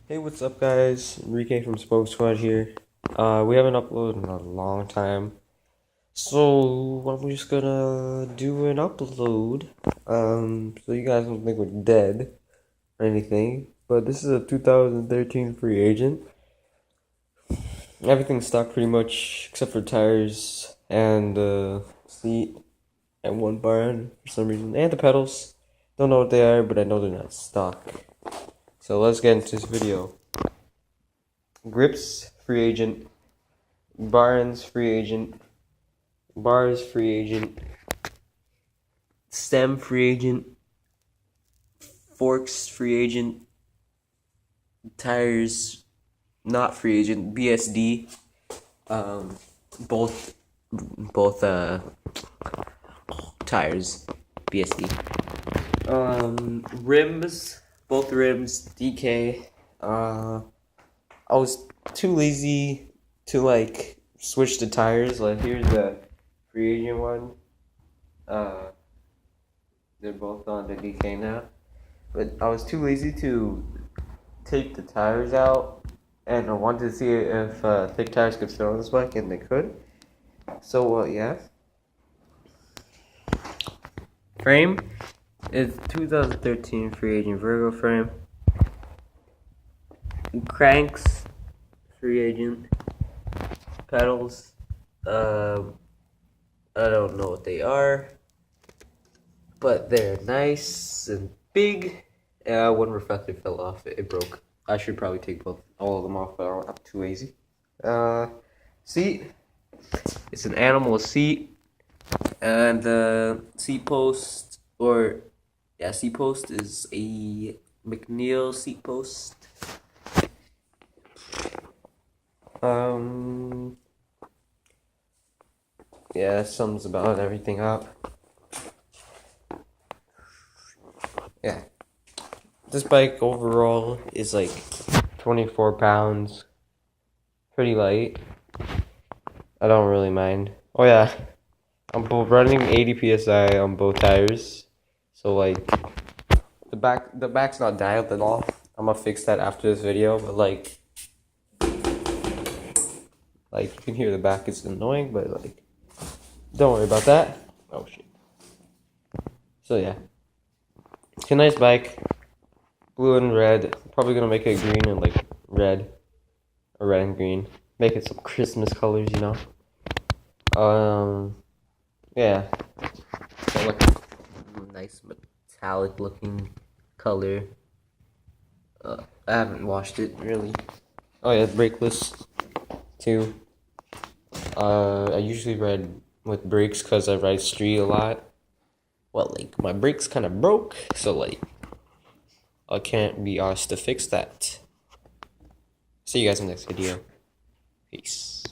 Hey, what's up, guys? Enrique from Spoke Squad here. We haven't uploaded in a long time, so I'm just gonna do an upload. So you guys don't think we're dead or anything, but this is a 2013 free agent. Everything's stock pretty much except for tires and seat and one barn for some reason, and the pedals. Don't know what they are, but I know they're not stock. So let's get into this video. Grips, free agent. Barnes, free agent. Bars, free agent. Stem, free agent. Forks, free agent. Tires, not free agent. BSD. Both tires, BSD. Rims, both rims, DK. I was too lazy to switch the tires. Like, here's the free agent one. They're both on the DK now, but I was too lazy to take the tires out, and I wanted to see if thick tires could fit on this bike, and they could. So yeah. Frame is 2013 free agent Vergo frame. Cranks, free agent. Pedals, I don't know what they are, but they're nice and big. One reflector fell off, it broke. I should probably take all of them off, but I'm too lazy. Seat, it's an animal seat, and the seat post, seat post is a McNeil seat post. Yeah, that sums about everything up. Yeah. This bike overall is like 24 pounds. Pretty light. I don't really mind. Oh yeah. I'm running 80 psi on both tires. So like the back's not dialed at all. I'm gonna fix that after this video, but like you can hear the back is annoying, but like don't worry about that. Oh shit. So yeah. It's a nice bike. Blue and red. Probably gonna make it green and like red. Or red and green. Make it some Christmas colors, you know. Yeah. So like a nice metallic looking color. I haven't washed it really. Oh yeah, brakeless too. I usually ride with brakes because I ride street a lot. Well, like my brakes kind of broke, so like I can't be asked to fix that. See you guys in the next video. Peace.